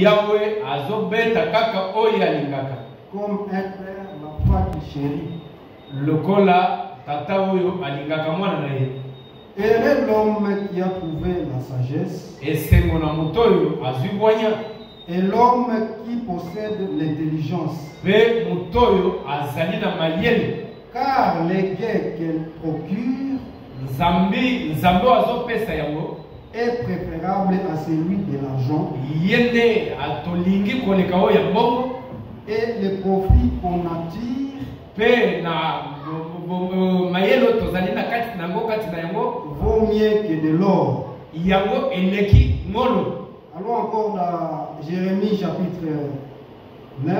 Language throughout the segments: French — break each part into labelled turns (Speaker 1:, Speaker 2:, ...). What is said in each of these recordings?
Speaker 1: Yahweh azobeta kaka oya lingaka.
Speaker 2: Comme un père, la foi qui chérit.
Speaker 1: Lokola tata oyo alingaka mwana na ye.
Speaker 2: Heureux l'homme qui a trouvé la sagesse.
Speaker 1: Esengo na mutoyo azibwanya.
Speaker 2: Et l'homme qui possède l'intelligence.
Speaker 1: Pe mutoyo azali na mayele.
Speaker 2: Car les gains qu'elle procure
Speaker 1: Nzambe azopesa yango
Speaker 2: est préférable à celui de l'argent.
Speaker 1: Yende atolingi koleka oyo ya mbongo.
Speaker 2: Et le profit qu'on attire
Speaker 1: Pe na mayelo tozali na kati na yango kati na yango
Speaker 2: vaut mieux que de l'or.
Speaker 1: yango eleki ngolo.
Speaker 2: Allons encore dans Jérémie chapitre 9.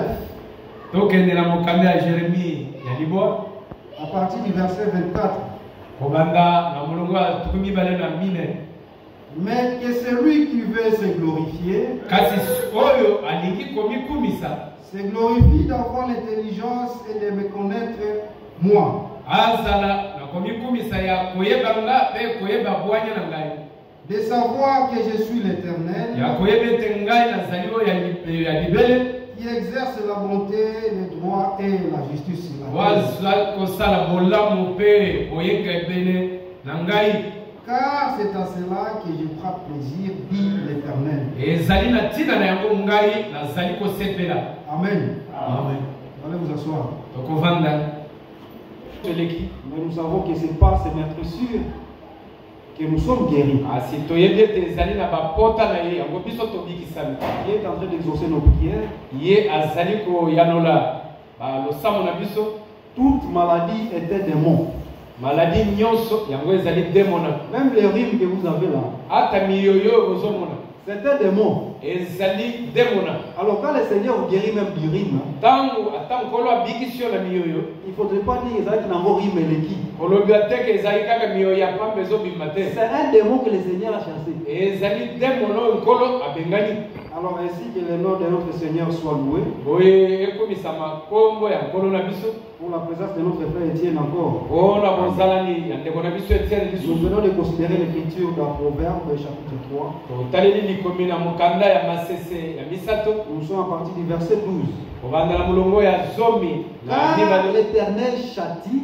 Speaker 1: Tokende na mokanda ya Jérémie ya libwa
Speaker 2: À partir du verset 24.
Speaker 1: kobanda na molongo ya tukumi bale na mine.
Speaker 2: Mais que celui qui veut se glorifier
Speaker 1: Kasi oyo alingi komikumisa
Speaker 2: se glorifie d'avoir l'intelligence et de me connaître moi.
Speaker 1: azala na komikumisa ya koyeba nga pe koyeba bwanya na ngai.
Speaker 2: De savoir que je suis l'Éternel,
Speaker 1: Ya koyeba ete ngai nazali oyo ya libele
Speaker 2: qui exerce la bonté, le droit et la justice sur la terre.
Speaker 1: waza kosala bolamu pe oyenga ebele na ngai.
Speaker 2: Car c'est à cela que je prends plaisir, dit l'Éternel.
Speaker 1: Ezali na tina na yango ngai nazali kosepela.
Speaker 2: Amen.
Speaker 1: Amen.
Speaker 2: Allez vous asseoir.
Speaker 1: Tokovanda toleki
Speaker 2: Mais nous savons que c'est pas, c'est notre sûr que nous sommes guéris.
Speaker 1: asi toyebi ete ezali na bapota na ye yango biso tobikisami.
Speaker 2: Il est en train d'exaucer nos prières.
Speaker 1: Ye azali koyanola losambo na biso.
Speaker 2: Toute maladie était démon.
Speaker 1: Maladi nyonso yango ezali demona.
Speaker 2: Même les rimes que vous avez là,
Speaker 1: Ata miyoyo ozomona
Speaker 2: c'était démon.
Speaker 1: ezali demona.
Speaker 2: Alors quand le Seigneur vous guérit même du rime,
Speaker 1: Tango ata nkolo abikisi yo na miyoyo
Speaker 2: il ne faudrait pas dire que n'avons rime et qui.
Speaker 1: kolobi ateke ezali kaka miyoyo ya pambe ezobima te.
Speaker 2: C'est un démon que le Seigneur a chassé.
Speaker 1: Ezali demona oyo nkolo abengani.
Speaker 2: Alors ainsi que le nom de notre Seigneur soit loué.
Speaker 1: Boye ekomisama kombo ya nkolo na biso.
Speaker 2: Pour la présence de notre frère Étienne encore.
Speaker 1: Ona bozalani ya ndeko na biso Etienne
Speaker 2: Nous
Speaker 1: lisusu.
Speaker 2: venons de considérer l'écriture dans Proverbe chapitre 3.
Speaker 1: Totaleli likomi na mokanda ya masese ya misato.
Speaker 2: Nous sommes à partir du verset 12.
Speaker 1: Kobanda na mulongo ya zomi na
Speaker 2: Car
Speaker 1: mibale.
Speaker 2: l'Éternel châtie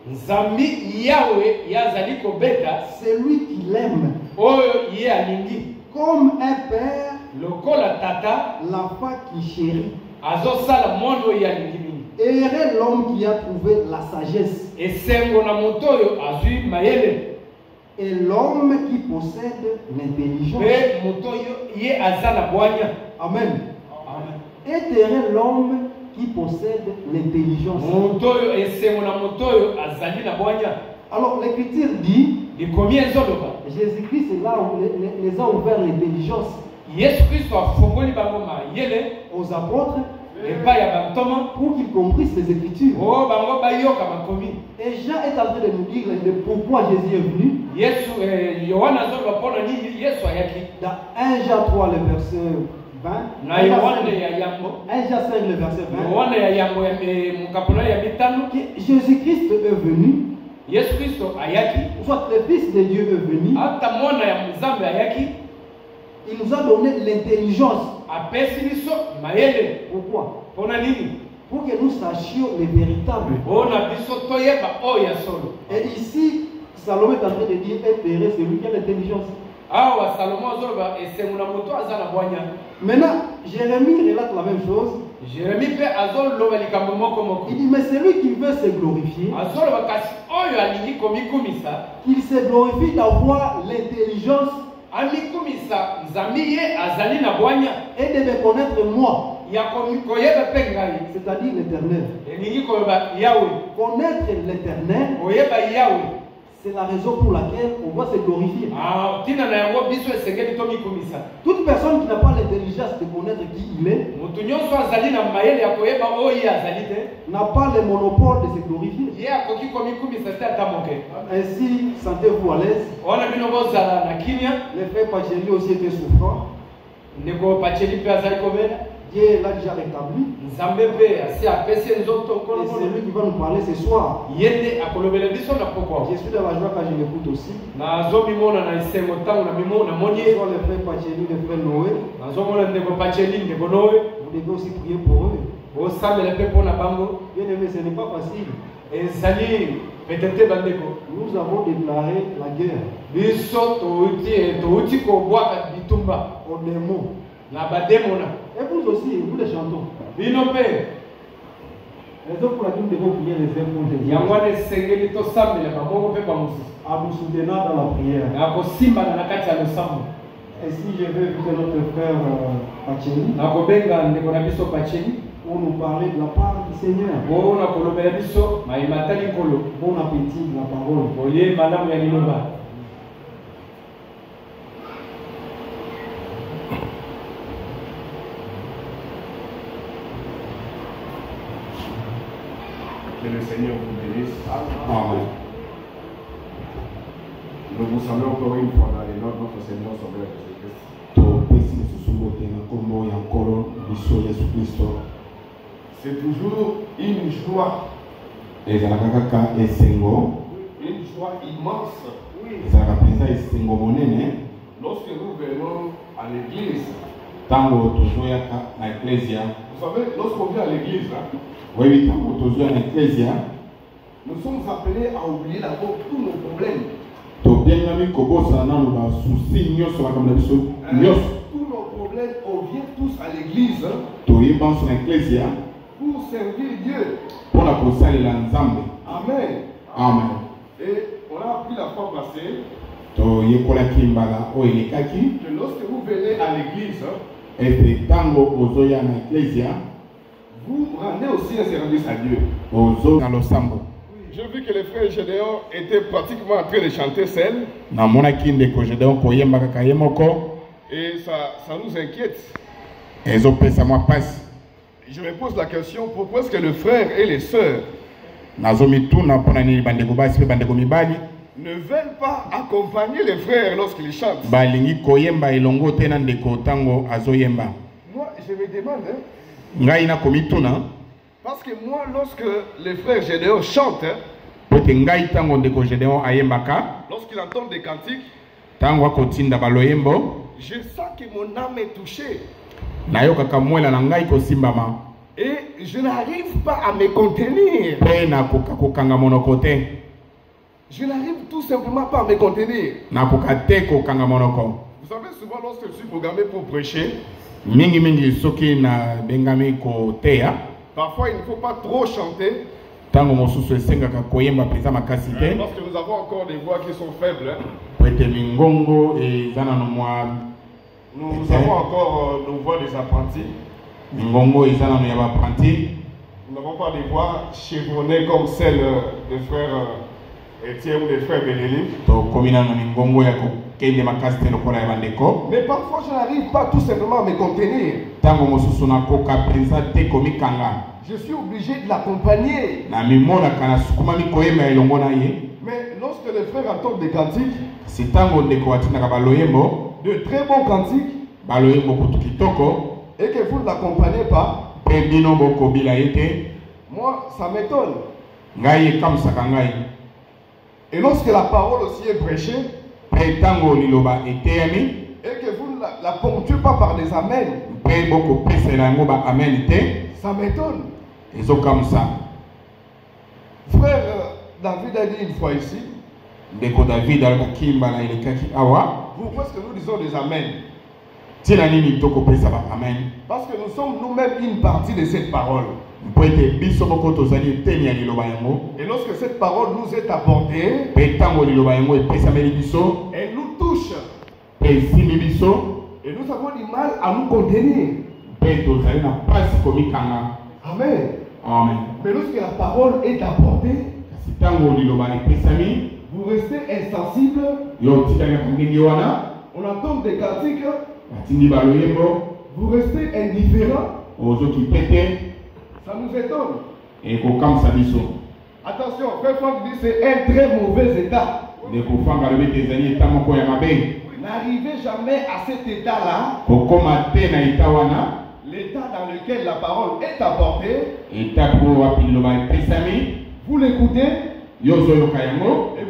Speaker 1: Nzambi Yahweh yazali kobeta
Speaker 2: celui qui l'aime.
Speaker 1: oyo ye alingi.
Speaker 2: Comme un père,
Speaker 1: Lokola tata
Speaker 2: l'enfant qui chérit.
Speaker 1: azosala mwana oyo ye alingi mingi.
Speaker 2: Heureux l'homme qui a trouvé la sagesse.
Speaker 1: Esengo na moto oyo azwi mayele.
Speaker 2: Et l'homme qui possède l'intelligence.
Speaker 1: Pe moto oyo ye azala bwanya.
Speaker 2: Amen.
Speaker 1: Amen.
Speaker 2: Et heureux l'homme qui possède l'intelligence.
Speaker 1: Moto oyo esengo na moto oyo azali na bwanya.
Speaker 2: Alors l'écriture dit,
Speaker 1: Likomi ezoloba
Speaker 2: Jésus-Christ est là où les a ouvert l'intelligence
Speaker 1: Yesu Kristo afongoli bango mayele
Speaker 2: aux apôtres
Speaker 1: epai ya bantoma
Speaker 2: pour qu'ils comprissent les écritures.
Speaker 1: oyo bango bayoka makomi.
Speaker 2: Et Jean est en train de nous dire le pourquoi Jésus est venu.
Speaker 1: Yesu Yohana azoloba mpona nini Yesu ayaki.
Speaker 2: Dans 1 Jean 3, le verset 20.
Speaker 1: Na Yohana ya yango
Speaker 2: 1 Jean 5, le verset 20.
Speaker 1: Yohana ya yango ya mokapolo ya mitano
Speaker 2: Que Jésus-Christ est venu,
Speaker 1: Yesu Kristo ayaki
Speaker 2: soit le Fils de Dieu est venu,
Speaker 1: ata mwana ya Nzambe ayaki
Speaker 2: il nous a donné l'intelligence.
Speaker 1: apesi biso mayele.
Speaker 2: Pourquoi?
Speaker 1: Mpona nini?
Speaker 2: Pour que nous sachions les véritables.
Speaker 1: Mpona biso toyeba oyo ya solo.
Speaker 2: Et ici, Salomon est en train de dire intérêt, c'est lui qui a l'intelligence.
Speaker 1: Awa Salomo azoloba esengo na moto aza na bwanya.
Speaker 2: Maintenant, Jérémie relate la même chose.
Speaker 1: Jérémie mpe azoloba likambo moko moko.
Speaker 2: Il dit, mais celui qui veut se glorifier,
Speaker 1: azoloba kasi oyo alingi komikumisa
Speaker 2: qu'il se glorifie d'avoir l'intelligence
Speaker 1: amikumisa Nzambi ye azali na bwanya
Speaker 2: et de me connaître moi,
Speaker 1: ya koyeba mpe ngai.
Speaker 2: c'est-à-dire l'Éternel.
Speaker 1: Elingi koyeba Yahweh.
Speaker 2: Connaître l'Éternel,
Speaker 1: Koyeba Yahweh.
Speaker 2: c'est la raison pour laquelle on doit se glorifier.
Speaker 1: Tina na yango biso esengeli tomikumisa.
Speaker 2: Toute personne qui n'a pas l'intelligence de connaître qui il est,
Speaker 1: Moto nyonso azali na mayele ya koyeba oyo ye azali te,
Speaker 2: n'a pas le monopole de se glorifier.
Speaker 1: ye akoki komikumisa te ata moke.
Speaker 2: Ainsi, sentez-vous à l'aise.
Speaker 1: Wana bino bozala na kimia.
Speaker 2: Le frère Pacheli aussi était souffrant.
Speaker 1: Ndeko Pacheli mpe azali kobela.
Speaker 2: Dieu l'a déjà rétabli. Et c'est lui qui va nous parler ce soir. Je suis dans la joie quand je l'écoute aussi. Ce sont les frères Pacheli, les frères Noé. Vous devez aussi prier pour eux. Bien aimé, ce n'est pas facile. Nous avons déclaré la guerre aux démons. Et vous aussi, vous les chantons. Raison pour laquelle nous devons prier les uns pour les autres. En vous soutenant dans la prière. Et si je veux inviter notre frère Pacheli pour nous parler de la part du Seigneur. Bon appétit de la parole.
Speaker 3: Que le Seigneur vous bénisse. Amen. Nous vous saluons encore une fois dans les noms de notre Seigneur Sauveur Jésus-Christ. C'est toujours une joie. Une joie immense. Lorsque nous venons à l'église. Vous savez, lorsqu'on vient à l'église, nous sommes appelés à oublier d'abord tous nos problèmes. Tous nos problèmes, on vient tous à l'église pour servir Dieu. Amen. Amen. Et on a appris la fois passée que lorsque vous venez à l'église, vous rendez aussi un service à Dieu. J'ai vu que les frères Gédéon étaient pratiquement en train de chanter seul. Et ça nous inquiète. Je me pose la question, pourquoi est-ce que le frère et les sœurs ne veulent pas accompagner les frères lorsqu'ils chantent? Moi, je me demande, parce que moi, lorsque les frères Gédéon chantent, lorsqu'ils entendent des cantiques, je sens que mon âme est touchée. Et je n'arrive pas à me contenir. Je n'arrive tout simplement pas à me contenir. Vous savez, souvent lorsque je suis programmé pour prêcher, parfois il ne faut pas trop chanter. Lorsque nous avons encore des voix qui sont faibles, nous avons encore nos voix des apprentis. Nous n'avons pas des voix chevronnées comme celles des frères Étienne ou des frères Bénéli. Mais parfois je n'arrive pas tout simplement à me contenir. Je suis obligé de l'accompagner. Mais lorsque les frères entendent des cantiques, de très bons cantiques, et que vous ne l'accompagnez pas, moi ça m'étonne. Et lorsque la parole aussi est prêchée, et que vous ne la ponctuez pas par des amens, ça m'étonne. Frère David a dit une fois ici, pourquoi est-ce que nous disons des amens? Parce que nous sommes nous-mêmes une partie de cette parole. Et lorsque cette parole nous est apportée, elle nous touche. Et nous avons du mal à nous contenir. Amen. Amen. Mais lorsque la parole est apportée, vous restez insensible. On entend des cantiques. Vous restez indifférent. Ça nous étonne. Attention, frère Franck dit c'est un très mauvais état. N'arrivez jamais à cet état-là. l'état dans lequel la parole est apportée, vous l'écoutez et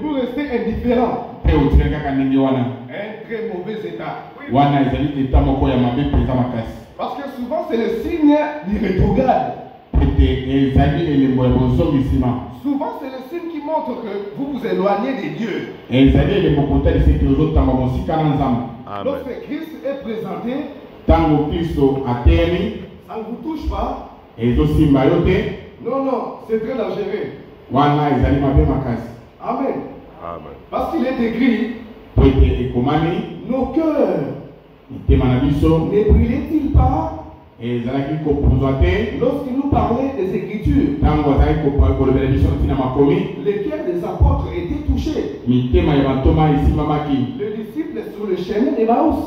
Speaker 3: vous restez indifférent. Un très mauvais état. Parce que souvent c'est le signe du rétrograde. Souvent c'est le signe qui montre que vous vous éloignez de Dieu. Lorsque Christ est présenté, ça ne vous touche pas. Non, non, c'est très dangereux. Amen. Parce qu'il est écrit, nos cœurs ne brillaient-ils pas lorsqu'il nous parlait des Écritures? Les cœurs des apôtres étaient touchés. Les disciples sur le chemin d'Emmaüs.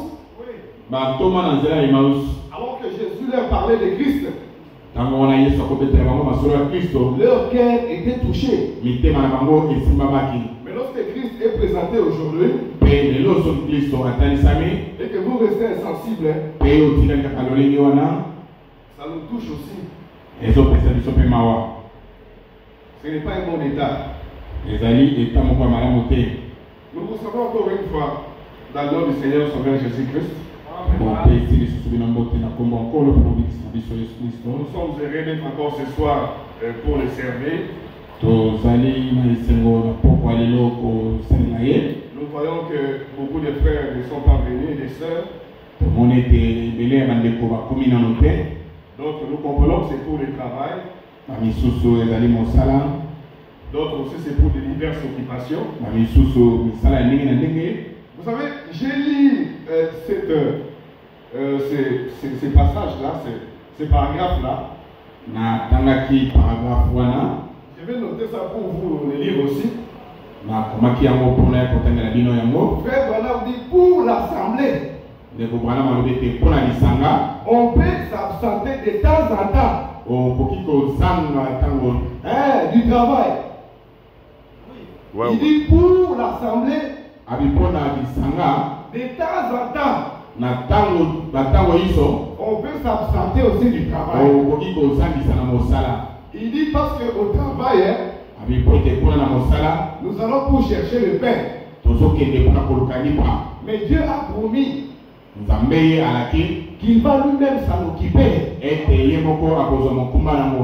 Speaker 3: Alors que Jésus leur parlait de Christ, leur cœur était touché. Mais lorsque Christ est présenté aujourd'hui, et que vous restez insensible, ça nous touche aussi. Ce n'est pas un bon état. Nous vous savons encore une fois, dans le nom du Seigneur Sauveur Jésus-Christ, nous sommes heureux d'être encore ce soir pour le servir. Nous voyons que beaucoup de frères ne sont pas venus, des sœurs. Donc nous comprenons que c'est pour le travail. D'autres aussi c'est pour de diverses occupations. Vous savez, j'ai lu ces passages-là, ces paragraphes-là. Je vais noter ça pour vous le lire aussi. Frère Branham dit pour l'assemblée, on peut s'absenter de temps en temps du travail. Il dit pour l'assemblée, de temps en temps, on peut s'absenter aussi du travail. Il dit parce qu'au travail, nous allons pour chercher le pain. Mais Dieu a promis qu'il va lui-même s'en occuper.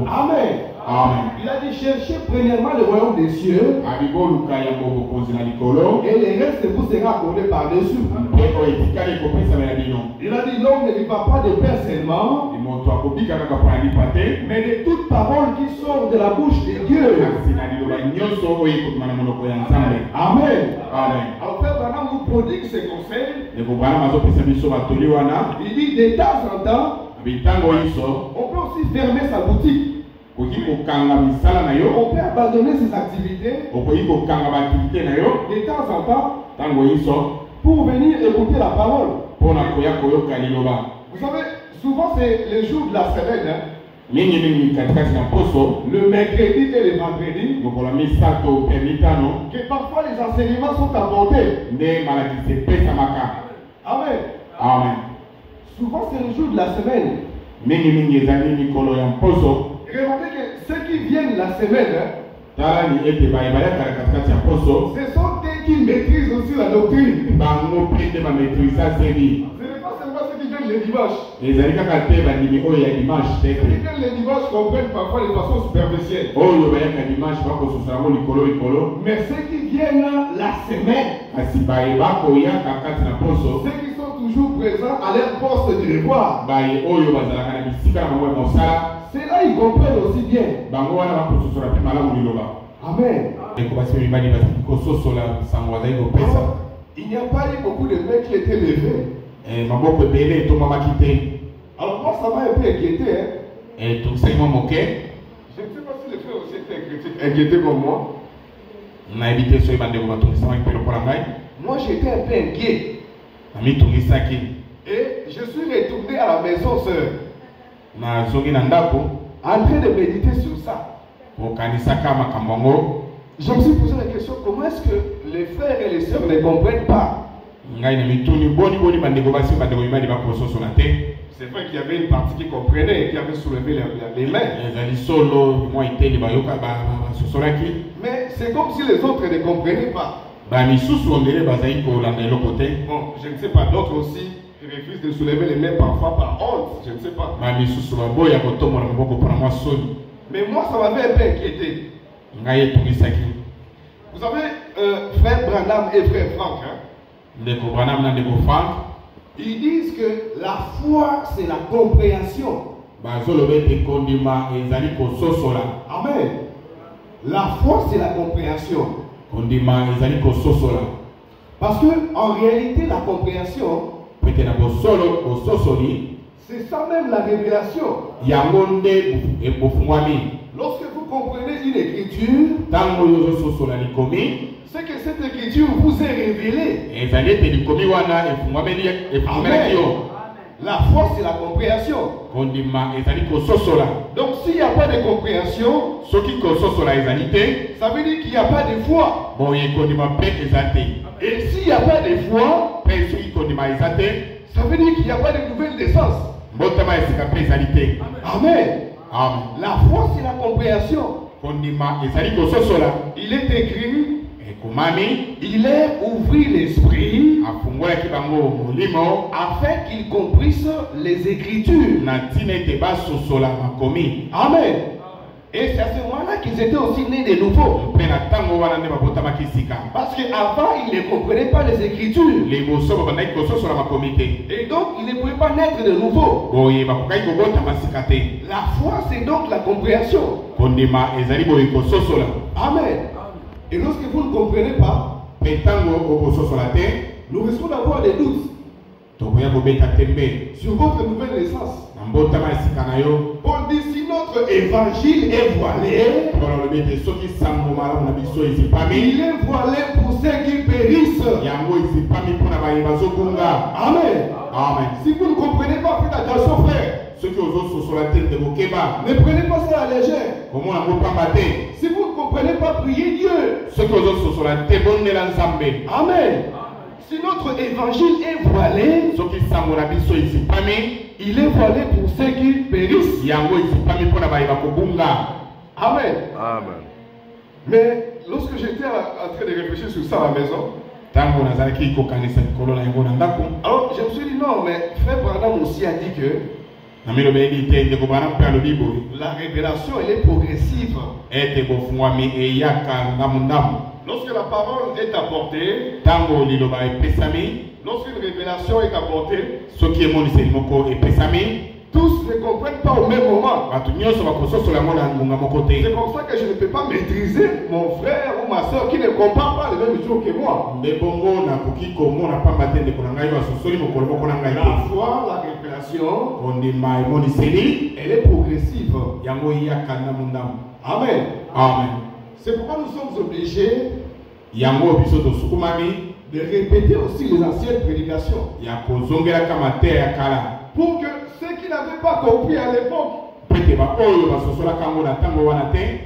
Speaker 3: Amen. Amen. Il a dit cherchez premièrement le royaume des cieux et le reste vous sera accordé par-dessus. Il a dit l'homme ne vivra pas de pain seulement, mais de toute parole qui sort de la bouche de Dieu. Amen. Alors Frère Branham nous prodigue ses conseils. Il dit de temps en temps, on peut aussi fermer sa boutique. On peut abandonner ses activités de temps en temps pour venir écouter la parole. Vous savez, souvent c'est le jour de la semaine. Le mercredi et le vendredi, que parfois les enseignements sont apportés. Amen. Amen. Souvent c'est le jour de la semaine. Remarquez que ceux qui viennent la semaine, ce sont eux qui maîtrisent aussi la doctrine. Ce n'est pas seulement ceux qui viennent le dimanche. Ceux qui viennent le dimanche comprennent parfois de façon superficielle. Mais ceux qui viennent la semaine, ceux qui sont toujours présents à leur poste de devoir, c'est là ils comprennent aussi bien. Amen. Il n'y a pas eu beaucoup de mecs qui étaient levés. Alors moi ça m'a un peu inquiété. Je ne sais pas si les frères aussi étaient inquiétés comme moi. Moi j'étais un peu inquiet. Et je suis retourné à la maison, sœur, en train de méditer sur ça. Je me suis posé la question, comment est-ce que les frères et les sœurs ne comprennent pas? C'est vrai qu'il y avait une partie qui comprenait et qui avait soulevé les mains. Mais c'est comme si les autres ne comprenaient pas. Bon, je ne sais pas, d'autres aussi refusent de soulever les mains parfois par honte, je ne sais pas. Mais moi, ça m'avait un peu inquiété. Vous savez, frère Branham et frère Franck, ils disent que la foi, c'est la compréhension. Amen. La foi, c'est la compréhension. Parce que en réalité, la compréhension, c'est ça même la révélation. Lorsque vous comprenez une écriture, c'est que cette écriture vous est révélée. Amen. La foi, c'est la compréhension. Donc s'il n'y a pas de compréhension, ça veut dire qu'il n'y a pas de foi. Et s'il n'y a pas de foi, ça veut dire qu'il n'y a pas de nouvelle naissance. Amen. La foi, c'est la compréhension. Il est écrit, il est ouvrir l'esprit afin qu'il comprisse les Écritures. Amen. Et c'est à ce moment-là qu'ils étaient aussi nés de nouveau. Parce qu'avant, ils ne comprenaient pas les Écritures. Et donc, ils ne pouvaient pas naître de nouveau. La foi, c'est donc la compréhension. Amen. Et lorsque vous ne comprenez pas, nous risquons d'avoir des doutes sur votre nouvelle naissance. Paul dit, si notre évangile est voilé, il est voilé pour ceux qui périssent. Amen. Si vous ne comprenez pas, faites attention, frère. Ne prenez pas ça à la légère. Si vous ne comprenez pas, priez Dieu. Amen. Si notre évangile est voilé, il est voilé pour ceux qui périssent. Amen. Mais lorsque j'étais en train de réfléchir sur ça à la maison, alors je me suis dit non, mais frère Branham aussi a dit que la révélation, elle est progressive. Lorsque la parole est apportée, lorsqu'une révélation est apportée, tous ne comprennent pas au même moment. C'est comme ça que je ne peux pas maîtriser mon frère ou ma soeur qui ne comprend pas le même jour que moi. La foi, la révélation, elle est progressive. Amen. C'est pourquoi nous sommes obligés de répéter aussi les anciennes prédications. Pour que ceux qui n'avaient pas compris à l'époque,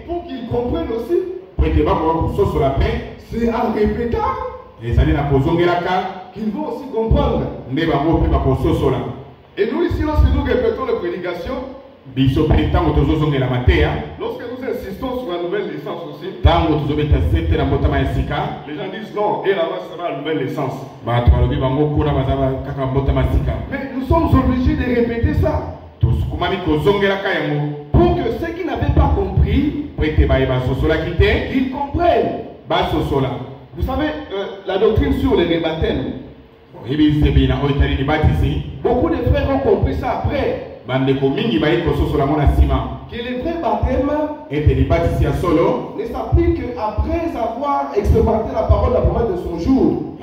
Speaker 3: pour qu'ils comprennent aussi, c'est en répétant qu'ils vont aussi comprendre. Et nous ici, lorsque nous répétons les prédications, lorsque nous insistons sur la nouvelle naissance aussi, les gens disent non, et là-bas sera la nouvelle naissance. Mais nous sommes obligés de répéter ça pour que ceux qui n'avaient pas compris, qu'ils comprennent. Vous savez, la doctrine sur les rebaptêmes, beaucoup de frères ont compris ça après. Que le vrai baptême ne s'applique qu'après avoir expérimenté la parole de la promesse de son jour.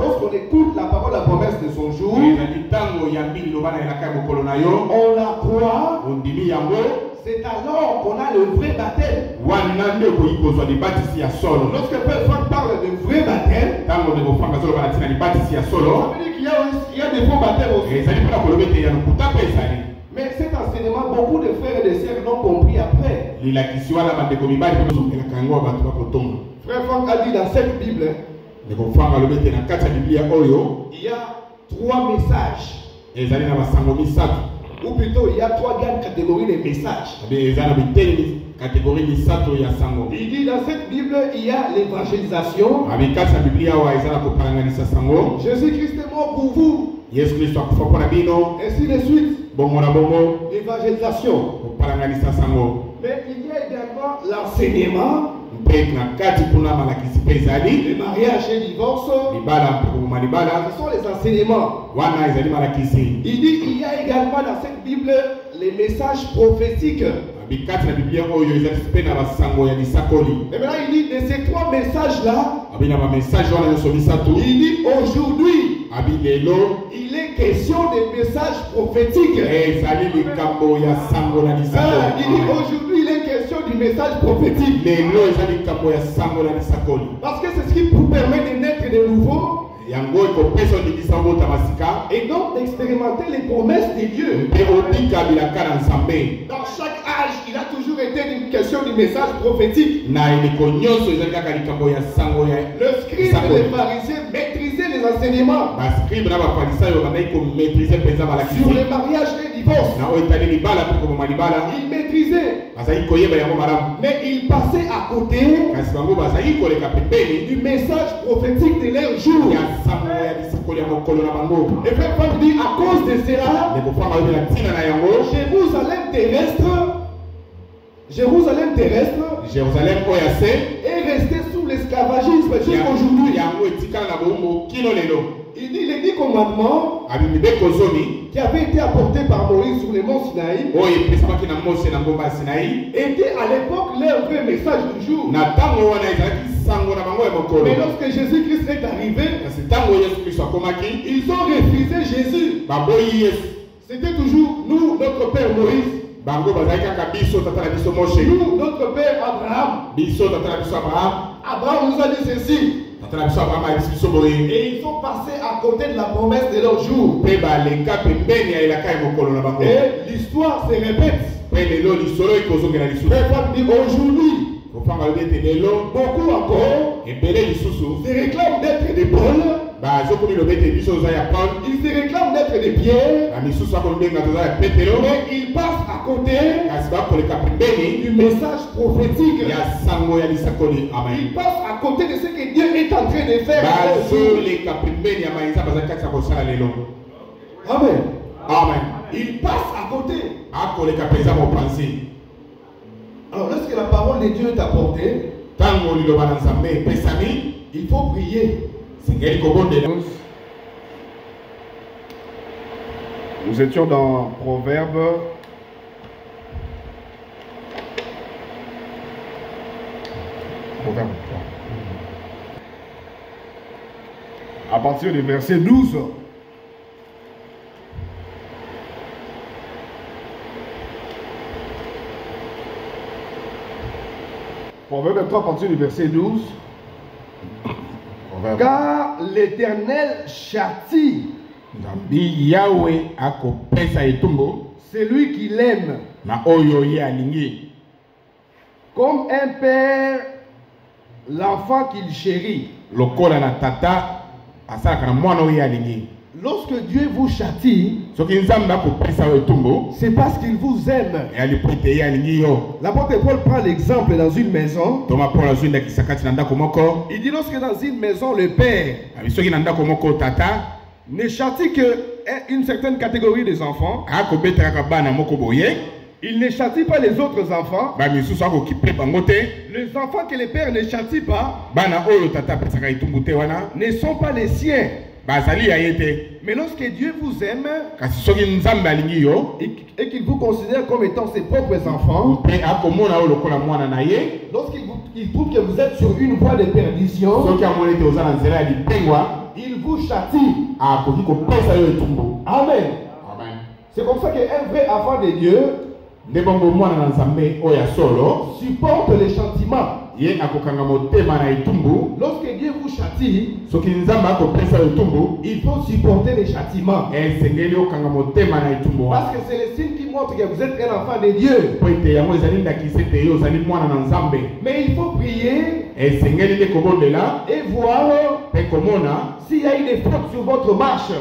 Speaker 3: Lorsqu'on écoute la parole de la promesse de son jour, on la croit. C'est alors qu'on a le vrai baptême. Lorsque Père Franck parle de vrai baptême, ça veut dire qu'il y a des faux baptêmes aussi. Mais cet enseignement, beaucoup de frères et de sœurs l'ont compris après. Frère
Speaker 4: Franck a dit dans cette Bible,
Speaker 3: Le confrère le mettre dans quatre Biblia oyo.
Speaker 4: il y a 3 messages.
Speaker 3: Ezali na basango misatu.
Speaker 4: Ou plutôt, il y a 3 grandes catégories de messages.
Speaker 3: Ezali biteli catégorie misato ya sango.
Speaker 4: Il dit dans cette Bible, il y a l'évangélisation.
Speaker 3: Abikasa Biblia wa ezala ko paranganisa sango.
Speaker 4: Jésus-Christ est mort pour vous.
Speaker 3: Yesu Kristo akufa kwa bino.
Speaker 4: Ainsi de suite.
Speaker 3: Bongo na bongo.
Speaker 4: L'évangélisation.
Speaker 3: Ko paranganisa sango.
Speaker 4: Mais il y a également l'enseignement.
Speaker 3: Na kati kuna malakisi pezali.
Speaker 4: Le mariage et le divorce.
Speaker 3: Libala pour malibala.
Speaker 4: Ce sont les enseignements.
Speaker 3: Wana ezali malakisi.
Speaker 4: Il dit il y a également dans cette Bible les messages prophétiques.
Speaker 3: Bikati na Biblia oyo ezali pe na basango ya misakoli.
Speaker 4: Et maintenant il dit de ces 3 messages-là,
Speaker 3: Abina ba message wana nyoso misatu.
Speaker 4: il dit aujourd'hui,
Speaker 3: Abilelo
Speaker 4: il est question des messages prophétiques.
Speaker 3: ezali likambo ya sango na
Speaker 4: Il
Speaker 3: misakoli.
Speaker 4: dit aujourd'hui il est question du message prophétique.
Speaker 3: Lelo ezali likambo ya sango na misakoli.
Speaker 4: Parce que c'est ce qui vous permet de naître de nouveau
Speaker 3: Yango ekopesa ondikisa bota masika.
Speaker 4: et donc d'expérimenter les promesses de Dieu.
Speaker 3: Mpe obika bilaka na nzambe.
Speaker 4: Dans chaque âge, il a toujours été une question du message prophétique.
Speaker 3: Na eliko nyonso ezali kaka likambo ya sango ya
Speaker 4: Le scribe et les pharisiens maîtrisaient les enseignements
Speaker 3: bascribe na bafarisayo bandaki komaîtrise mpenza malakisi.
Speaker 4: sur le mariage et le divorce.
Speaker 3: Na oyo etali libala mpe koboma libala.
Speaker 4: Ils maîtrisaient,
Speaker 3: Bazali koyeba yango malamu.
Speaker 4: mais ils passaient à côté
Speaker 3: Kasi bango bazali koleka pembeni
Speaker 4: du message prophétique de leur jour.
Speaker 3: ya sango ya bisakoli ya mokolo na bango.
Speaker 4: Et frère Paul dit, à cause de cela,
Speaker 3: Nekofanga oyo na ntina na yango.
Speaker 4: Jérusalem terrestre
Speaker 3: Jérusalem oyo ya se.
Speaker 4: est restée sous l'esclavagisme jusqu'aujourd'hui.
Speaker 3: Yango etikala na bombo kino lelo.
Speaker 4: Il dit les 10 commandements
Speaker 3: Abimibeko zomi
Speaker 4: qui avaient été apportés par Moïse sur les monts Sinaï
Speaker 3: oyo epesamaki na Mose na ngomba ya Sinai.
Speaker 4: étaient à l'époque leur vrai message du jour.
Speaker 3: Na ntango wana ezalaki sango na bango ya mokolo.
Speaker 4: Mais lorsque Jésus-Christ est arrivé,
Speaker 3: Kasi ntango Yesu Kristo akomaki
Speaker 4: ils ont refusé Jésus.
Speaker 3: baboyi Yesu.
Speaker 4: C'était toujours nous, notre père Moïse,
Speaker 3: Bango bazali kaka biso tata na biso Moshe.
Speaker 4: nous, notre père Abraham.
Speaker 3: Biso tata na biso Abraham.
Speaker 4: Abraham nous a dit ceci.
Speaker 3: Tata na biso Abraham ayebisi biso boye.
Speaker 4: Et ils sont passés à côté de la promesse de leur jour.
Speaker 3: Mpe baleka pembeni ya elaka ya mokolo na bango.
Speaker 4: Et l'histoire se répète.
Speaker 3: Mpe lelo lisolo ekozongela lisusu.
Speaker 4: Frère Paul dit aujourd'hui,
Speaker 3: Kofanga lobi ete lelo
Speaker 4: beaucoup encore
Speaker 3: ebele lisusu
Speaker 4: se réclament d'être des Paul.
Speaker 3: bazokomi lobi ete biso oza ya Paul.
Speaker 4: Ils se réclament d'être des Pierre.
Speaker 3: Bamisusu bakolobenga toza ya Petelo.
Speaker 4: Mais ils passent à côté
Speaker 3: Kasi bakoleka pembeni
Speaker 4: du message prophétique.
Speaker 3: ya sango ya lisakoli.
Speaker 4: Ils
Speaker 3: Amen.
Speaker 4: passent à côté de ce que Dieu est en train de faire.
Speaker 3: Bazoleka pembeni ya mayenza bazali kati ya kosala lelo.
Speaker 4: Amen.
Speaker 3: Amen.
Speaker 4: Ils passent à côté.
Speaker 3: Akoleka mpenza mopanzi.
Speaker 4: Alors lorsque la parole de Dieu est apportée,
Speaker 3: Tango liloba na Nzambe epesami,
Speaker 4: il faut prier.
Speaker 3: sengeli kobondela.
Speaker 4: Nous étions dans Proverbe. Proverbe 3. À partir du verset 12. Proverbe 3, à partir du verset 12. Car l'Éternel châtie
Speaker 3: Nzambi Yahweh akopesa etumbu
Speaker 4: celui qui l'aime,
Speaker 3: na oyo ye alingi.
Speaker 4: comme un père l'enfant qu'il chérit.
Speaker 3: Lokola na tata asalaka na mwana oyo ye alingi.
Speaker 4: Lorsque Dieu vous châtie,
Speaker 3: Soki Nzambe akopesa yo etumbu
Speaker 4: c'est parce qu'il vous aime.
Speaker 3: eyali po ete ye alingi yo.
Speaker 4: L'apôtre Paul prend l'exemple dans une maison.
Speaker 3: Toma Paul azwi ndakisa kati na ndako moko.
Speaker 4: Il dit lorsque dans une maison, le père
Speaker 3: Abi soki na ndako moko tata
Speaker 4: ne châtie que une certaine catégorie des enfants,
Speaker 3: akobeta kaka bana moko boye,
Speaker 4: il ne châtie pas les autres enfants.
Speaker 3: bamisusu akokipe bango te.
Speaker 4: Les enfants que le père ne châtie pas
Speaker 3: Bana oyo tata apesaka etumbu te wana
Speaker 4: ne sont pas les siens.
Speaker 3: bazali ya ye te.
Speaker 4: Mais lorsque Dieu vous aime
Speaker 3: Kasi soki Nzambe alingi yo
Speaker 4: et qu'il vous considère comme étant ses propres enfants,
Speaker 3: mpe akomona oyo lokola mwana na ye,
Speaker 4: il trouve que vous êtes sur une voie de perdition,
Speaker 3: soki amoni ete oza na nzela ya lipengwa,
Speaker 4: il vous châtie.
Speaker 3: akoki kopesa yo etumbu.
Speaker 4: Amen.
Speaker 3: Amen.
Speaker 4: C'est comme ça qu'un vrai enfant de Dieu
Speaker 3: ndebongo mwana na nzambe oya solo
Speaker 4: supporte les châtiments.
Speaker 3: ye akokanga motema na etumbu.
Speaker 4: Lorsque Dieu vous châtie,
Speaker 3: soki nzambe akopesa etumbu
Speaker 4: il faut supporter les châtiments.
Speaker 3: esengeli okanga motema na etumbu
Speaker 4: Parce que c'est le signe qui montre que vous êtes un enfant de Dieu.
Speaker 3: po ete yango ezali ndakisa ete yo ozali mwana na nzambe.
Speaker 4: Mais il faut prier
Speaker 3: esengeli nde kobondela
Speaker 4: et voir
Speaker 3: mpe komona
Speaker 4: s'il y a eu des fautes sur votre marche.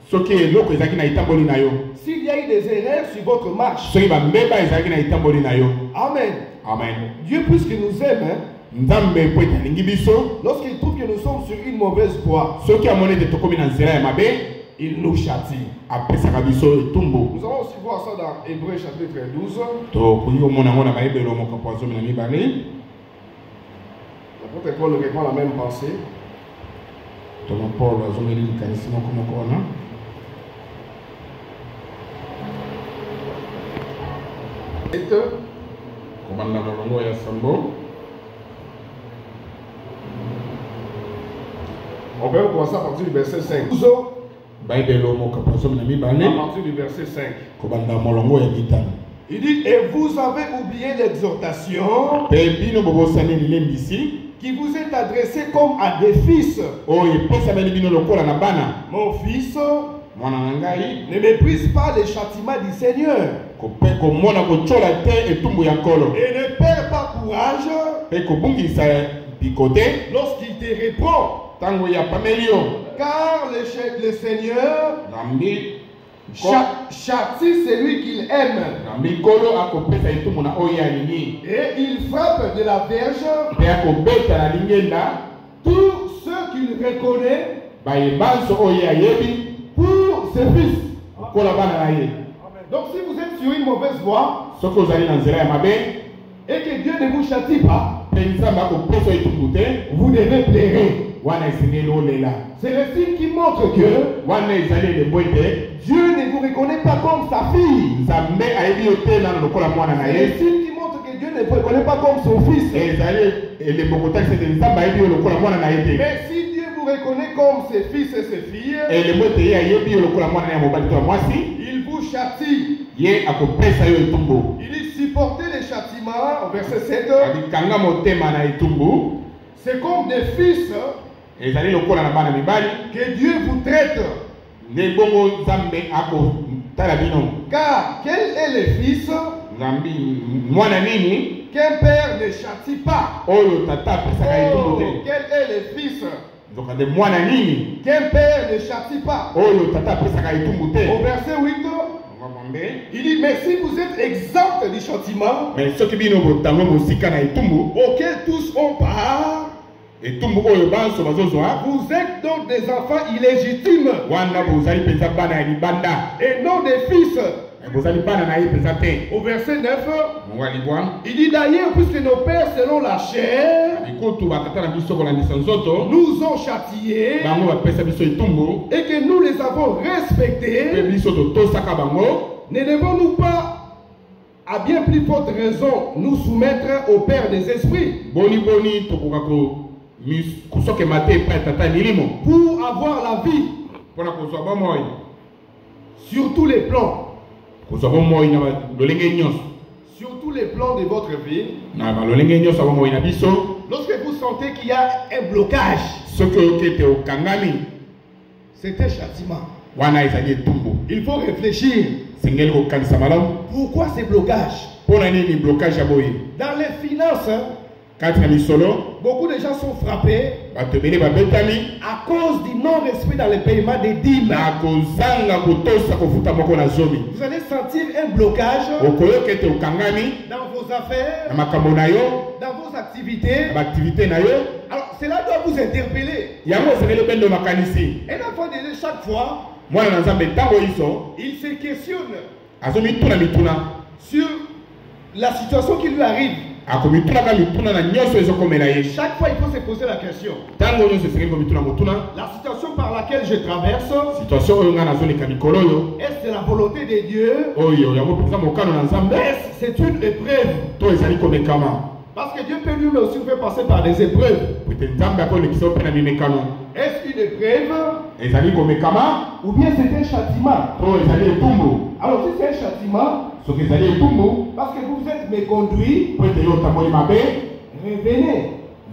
Speaker 3: soki eloko ezalaki na etamboli na yo,
Speaker 4: S'il y a eu des erreurs sur votre marche.
Speaker 3: soki bambeba ezalaki na etamboli na yo.
Speaker 4: Amen.
Speaker 3: Amen.
Speaker 4: Dieu, puisqu'il nous aime, hein,
Speaker 3: Nzambe po ete alingi biso,
Speaker 4: lorsqu'il trouve que nous sommes sur une mauvaise voie,
Speaker 3: soki amoni ete tokomi na nzela ya mabe,
Speaker 4: il nous châtie.
Speaker 3: apesaka biso etumbu.
Speaker 4: Nous allons aussi voir ça dans Hébreux chapitre 12.
Speaker 3: tokoki komona yango na bayebelo mokampo ya 12.
Speaker 4: L'apôtre Paul reprend la même pensée.
Speaker 3: Toma Paul azongeli likanisi moko wana. Kobanda molongo ya sambo.
Speaker 4: On peut commencer à partir du verset 5.
Speaker 3: Bayebelo mokampo ya 12.
Speaker 4: À partir du verset 5.
Speaker 3: Kobanda molongo ya bitano.
Speaker 4: Il dit, et vous avez oublié l'exhortation
Speaker 3: Pe bino bobosani lilembisi
Speaker 4: qui vous est adressée comme à des fils.
Speaker 3: oyo epesameli bino lokola na bana.
Speaker 4: Mon fils,
Speaker 3: Mwana na ngai
Speaker 4: ne méprise pas les châtiments du Seigneur
Speaker 3: kope komona kotyola te etumbu ya nkolo
Speaker 4: et ne perds pas courage
Speaker 3: mpe kobungisa biko te
Speaker 4: lorsqu'il te reprend.
Speaker 3: ntango ya pameli yo.
Speaker 4: Car le Seigneur
Speaker 3: Nambi
Speaker 4: châtie celui qu'il aime
Speaker 3: nambi nkolo akopesa etumbu na oyo alingi
Speaker 4: et il frappe de la verge
Speaker 3: mpe akobeta na lingenda
Speaker 4: tous ceux qu'il reconnaît
Speaker 3: bayebanso oyo ayebi
Speaker 4: pour ses fils.
Speaker 3: kola bana na ye.
Speaker 4: Donc si vous êtes sur une mauvaise voie
Speaker 3: soki ozali na nzela ya mabe
Speaker 4: et que Dieu ne vous châtie pas,
Speaker 3: mpe nzambe akopesa etumbu te,
Speaker 4: vous devez pleurer.
Speaker 3: wana esengeli olela.
Speaker 4: C'est le signe qui montre que
Speaker 3: wana ezali elembo ete
Speaker 4: Dieu ne vous reconnaît pas comme sa fille.
Speaker 3: nzambe ayebi yo te nano lokola mwana na
Speaker 4: C'est le
Speaker 3: ye.
Speaker 4: signe qui montre que Dieu ne vous reconnaît pas comme son fils.
Speaker 3: ezali elembo kotakisa ete nzambe ayebi yo lokola mwana na ye te.
Speaker 4: Mais si Dieu vous reconnaît comme ses fils et ses filles,
Speaker 3: elembo ete ye ayebi yo lokola mwana na ya mobali to ya mwasi,
Speaker 4: il vous châtie.
Speaker 3: ye akopesa yo etumbu.
Speaker 4: Il dit supporter les châtiments, au verset 7.
Speaker 3: alikanga motema na etumbu.
Speaker 4: C'est comme des fils
Speaker 3: ezali lokola na bana mibali
Speaker 4: que Dieu vous traite.
Speaker 3: nde bongo nzambe akotala bino.
Speaker 4: Car quel est le fils
Speaker 3: nzambi mwana nini
Speaker 4: qu'un père ne châtie pas?
Speaker 3: oyo tata apesaka etumbu
Speaker 4: Oh,
Speaker 3: te.
Speaker 4: quel est le fils
Speaker 3: nzoka nde mwana nini
Speaker 4: qu'un père ne châtie pas?
Speaker 3: oyo tata apesaka etumbu te.
Speaker 4: Au verset 8, il dit, mais si vous êtes exempt du châtiment
Speaker 3: mais soki bino botango mosika na etumbu,
Speaker 4: auquel tous ont part,
Speaker 3: etumbu oyo banso bazozwa,
Speaker 4: vous êtes donc des enfants illégitimes
Speaker 3: wana bozali mpenza bana ya libanda,
Speaker 4: et non des fils.
Speaker 3: bozali bana na ye mpenza te.
Speaker 4: Au verset 9,
Speaker 3: mongo ya libwa
Speaker 4: il dit d'ailleurs, puisque nos pères selon la chair
Speaker 3: bikutu batata na biso kolandisa nzoto,
Speaker 4: nous ont châtiés
Speaker 3: bango bapesa biso etumbu
Speaker 4: et que nous les avons
Speaker 3: mpe
Speaker 4: respectés,
Speaker 3: biso totosaka bango.
Speaker 4: ne devons-nous pas, à bien plus forte raison, nous soumettre au Père des esprits
Speaker 3: boni tokoka kosokema te epai ya tata milimo
Speaker 4: pour avoir la vie
Speaker 3: mpona kozwa bomoi,
Speaker 4: sur tous les plans,
Speaker 3: kozwa bomoi na balolenge nyonso,
Speaker 4: sur tous les plans de votre vie.
Speaker 3: na balolenge nyonso ya bomoi na biso.
Speaker 4: Lorsque vous sentez qu'il y a un blocage,
Speaker 3: soki oyoki ete okangami,
Speaker 4: c'est un châtiment.
Speaker 3: wana ezali etumbu.
Speaker 4: Il faut réfléchir.
Speaker 3: sengeli kokanisa malamu
Speaker 4: Pourquoi ces blocages?
Speaker 3: mpona nini blocage ya boye.
Speaker 4: Dans les finances,
Speaker 3: kati na misolo
Speaker 4: beaucoup de gens sont frappés
Speaker 3: bato ebele babetami
Speaker 4: à cause du non-respect dans le paiement des dîmes.
Speaker 3: na kozanga kotosa kofuta moko na zomi.
Speaker 4: Vous allez sentir un blocage
Speaker 3: okoyoka ete okangami
Speaker 4: dans vos affaires,
Speaker 3: na makambo na yo,
Speaker 4: dans vos activités.
Speaker 3: na baaktivité na yo.
Speaker 4: Alors, cela doit vous interpeller.
Speaker 3: yango esengeli obendo makanisi.
Speaker 4: Un enfant de Dieu, chaque fois,
Speaker 3: mwana na nzambe ntango iso
Speaker 4: il se questionne
Speaker 3: azomituna mituna,
Speaker 4: sur la situation qui lui arrive.
Speaker 3: akomitunaka mituna na nyonso ezokomela ye.
Speaker 4: Chaque fois, il faut se poser la question.
Speaker 3: ntango nyonso esengeli komituna motuna,
Speaker 4: La situation par laquelle je traverse,
Speaker 3: situation oyo ngai nazoleka mikolo oyo
Speaker 4: est-ce la volonté de Dieu?
Speaker 3: oyo yango mpenza mokano na nzambe
Speaker 4: Est-ce c'est une épreuve?
Speaker 3: to ezali komekama.
Speaker 4: Parce que Dieu peut lui aussi faire passer par des épreuves.
Speaker 3: ete nzambe akolekisa yo mpe na mimekano.
Speaker 4: Est-ce une épreuve
Speaker 3: ezali komekama
Speaker 4: ou bien c'est un châtiment?
Speaker 3: to ezali etumbu.
Speaker 4: Alors si c'est un châtiment,
Speaker 3: Soki ezali etumbu
Speaker 4: parce que vous êtes méconduit,
Speaker 3: po ete yo otamboli mabe,
Speaker 4: revenez.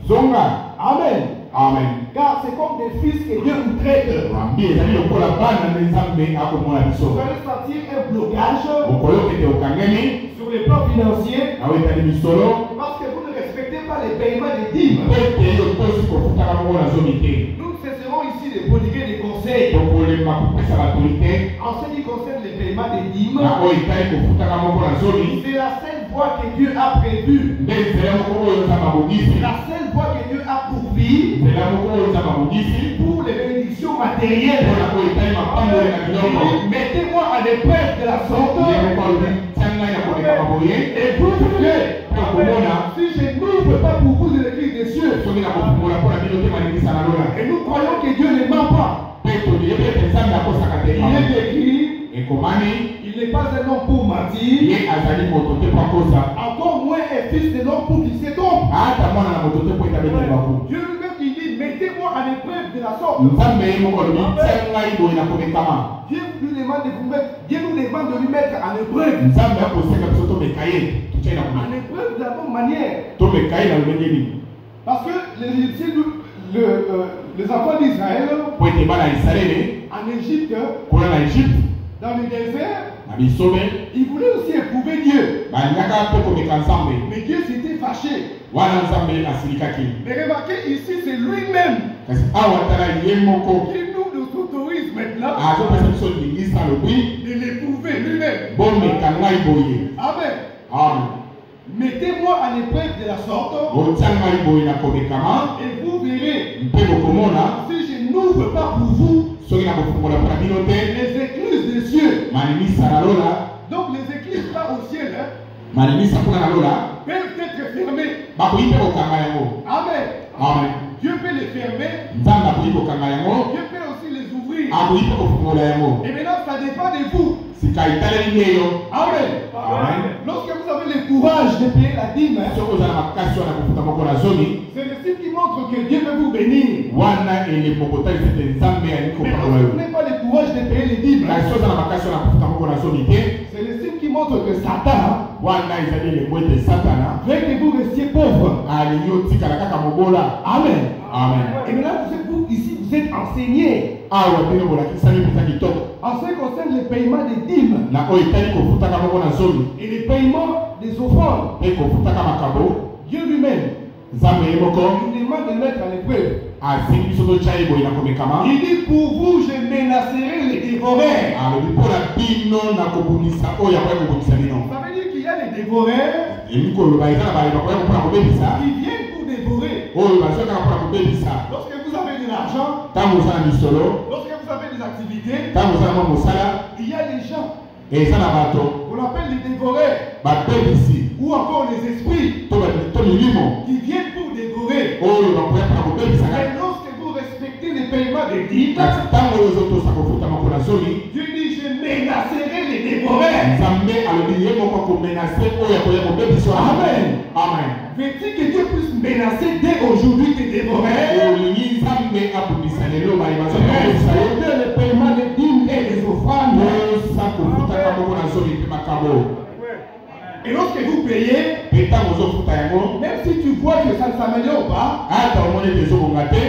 Speaker 3: zonga.
Speaker 4: Amen.
Speaker 3: Amen.
Speaker 4: Car c'est comme des fils que Dieu vous traite.
Speaker 3: Wambi ezali lokola bana na nzambe akomona biso.
Speaker 4: Vous allez sentir un blocage
Speaker 3: Okoyoka ete okangemi
Speaker 4: sur le plan financier
Speaker 3: awo etali misolo
Speaker 4: parce que vous ne respectez pas les paiements des dîmes.
Speaker 3: po ete yo tosi kofutaka moko na zomi te.
Speaker 4: Nous cesserons ici de prodiguer des conseils
Speaker 3: tokolema kopesa bato te
Speaker 4: en ce qui concerne les paiements des dîmes.
Speaker 3: na oyo etali kofutaka moko na zomi.
Speaker 4: C'est la seule voie que Dieu a prévue.
Speaker 3: nde nzela moko oyo nzambe abongisi.
Speaker 4: La seule voie que Dieu a pourvue
Speaker 3: nzela moko oyo nzambe abongisi
Speaker 4: pour les bénédictions matérielles.
Speaker 3: mpona oyo etali mapamboli na biloko.
Speaker 4: Mettez-moi à l'épreuve de la sorte
Speaker 3: ye moko alobi tia ngai na kolekama boye
Speaker 4: et vous verrez.
Speaker 3: mpo komona
Speaker 4: Si je n'ouvre pas pour vous les écrits des cieux,
Speaker 3: soki na kofungola mpona bino te malingisa na lola
Speaker 4: et nous croyons que Dieu ne ment pas.
Speaker 3: mpe toyebi ete nzambe akosaka te
Speaker 4: Il est écrit,
Speaker 3: ekomani
Speaker 4: il n'est pas un homme pour mentir,
Speaker 3: ye azali moto te mpo akosa
Speaker 4: encore moins un fils de l'homme pour qu'il se trompe.
Speaker 3: ata mwana na moto te mpo etabeteli baku.
Speaker 4: Dieu lui-même qui dit, mettez-moi à l'épreuve de la sorte.
Speaker 3: nzambe ye moko alobi tia ngai boye na komekama.
Speaker 4: Dieu nous demande de vous mettre, Dieu nous demande de lui mettre à l'épreuve.
Speaker 3: nzambe akosenga biso tomeka ye totie na
Speaker 4: À
Speaker 3: komeka
Speaker 4: l'épreuve de la bonne manière.
Speaker 3: tomeka ye na lolenge nini
Speaker 4: Parce que les Égyptiens, les enfants d'Israël,
Speaker 3: po ete bana ya isalaele
Speaker 4: en Égypte,
Speaker 3: kuna na egypte
Speaker 4: dans le désert,
Speaker 3: na bisobe
Speaker 4: ils voulaient aussi éprouver Dieu.
Speaker 3: balingaka mpe komeka nzambe
Speaker 4: Mais Dieu s'était fâché.
Speaker 3: wana nzambe asilikaki.
Speaker 4: Mais remarquez ici, c'est lui-même
Speaker 3: kasi awa tala ye moko
Speaker 4: qui nous autorise maintenant
Speaker 3: azopesa biso lingisa lobi
Speaker 4: de l'éprouver lui-même.
Speaker 3: bomeka ngai boye.
Speaker 4: Amen.
Speaker 3: amen.
Speaker 4: Mettez-moi à l'épreuve de la sorte
Speaker 3: botia ngai boye na komekama
Speaker 4: et vous verrez
Speaker 3: mpe bokomona
Speaker 4: si je n'ouvre pas pour vous
Speaker 3: soki na kofungola mpona bino te
Speaker 4: les écluses des cieux.
Speaker 3: malimisa na lola.
Speaker 4: Donc les écluses là au ciel hein,
Speaker 3: malimisa kuna na lola
Speaker 4: peuvent être fermées.
Speaker 3: bakoki mpe kokanga yango.
Speaker 4: Amen.
Speaker 3: amen.
Speaker 4: Dieu peut les fermer.
Speaker 3: nzambe akoki kokanga yango
Speaker 4: Dieu peut aussi les ouvrir.
Speaker 3: akoki mpe kofungola yango.
Speaker 4: Et maintenant ça dépend de vous.
Speaker 3: sika etaleli nde yo.
Speaker 4: Amen.
Speaker 3: Amen.
Speaker 4: Lorsque vous avez le courage de payer la dîme, hein,
Speaker 3: soki ozala makasi wana kofuta moko na zomi
Speaker 4: c'est le signe qui montre que Dieu veut vous bénir.
Speaker 3: wana elembo kotalisa ete nzambe ali
Speaker 4: Mais
Speaker 3: kopakola
Speaker 4: si
Speaker 3: yo.
Speaker 4: vous n'avez pas le courage de payer les dîmes, hein,
Speaker 3: kasi ozala makasi wana kofuta moko na zomi te
Speaker 4: c'est le signe qui montre que Satan
Speaker 3: wana ezali elembo ete satana
Speaker 4: veut que vous restiez pauvre.
Speaker 3: alingi otikala kaka mobola.
Speaker 4: Amen.
Speaker 3: amen.
Speaker 4: Et maintenant, vous ici, vous êtes enseignés
Speaker 3: awa bino bolakisami mpenza kitoko
Speaker 4: en ce qui concerne le paiement des dîmes
Speaker 3: na oyo etali kofutaka moko na zomi
Speaker 4: et le paiement des offrandes.
Speaker 3: mpe kofutaka makambo.
Speaker 4: Dieu lui-même
Speaker 3: nzambe ye moko
Speaker 4: nous demande de mettre à l'épreuve.
Speaker 3: asengi biso totia ye boye na komekama.
Speaker 4: Il dit, pour vous, je menacerai les dévoreurs.
Speaker 3: alobi mpona bino na kobundisa oyo akoya kobundisa bino.
Speaker 4: Ça veut dire qu'il y a les dévoreurs
Speaker 3: elingi koloba eza na baye bakoya mpona kobebisa
Speaker 4: qui viennent pour dévorer.
Speaker 3: oyo bazokaka mpona kobebisa.
Speaker 4: Lorsque vous avez de l'argent,
Speaker 3: ntango oza na misolo
Speaker 4: lorsque vous avez des activités,
Speaker 3: ntango oza na mwa mosala
Speaker 4: il y a des gens
Speaker 3: eza na bato
Speaker 4: qu'on appelle les dévoreurs
Speaker 3: babebisi
Speaker 4: ou encore les esprits
Speaker 3: to milimo
Speaker 4: qui viennent pour dévorer.
Speaker 3: oyo bakoya mpona kobebisa
Speaker 4: Mais
Speaker 3: kaka.
Speaker 4: lorsque vous respectez les paiements des dîmes,
Speaker 3: kasi ntango oyo ozotosa kofuta moko na zomi
Speaker 4: Dieu dit, je menacerai les dévoreurs.
Speaker 3: nzambe alobi ye moko akomenase oyo akoya kobebisa.
Speaker 4: Amen.
Speaker 3: amen.
Speaker 4: Veux-tu que Dieu puisse menacer dès aujourd'hui tes dévoreurs?
Speaker 3: olingi nzambe abundisa lelo baye bazokobebisa yo
Speaker 4: Respectez les paiements des dîmes et des offrandes.
Speaker 3: tosa kofutaka moko na zomi mpe makambo.
Speaker 4: Et lorsque vous payez,
Speaker 3: mpe ntango ozofuta yango
Speaker 4: même si tu vois que ça ne s'améliore pas,
Speaker 3: ata omoni ete ezobonga te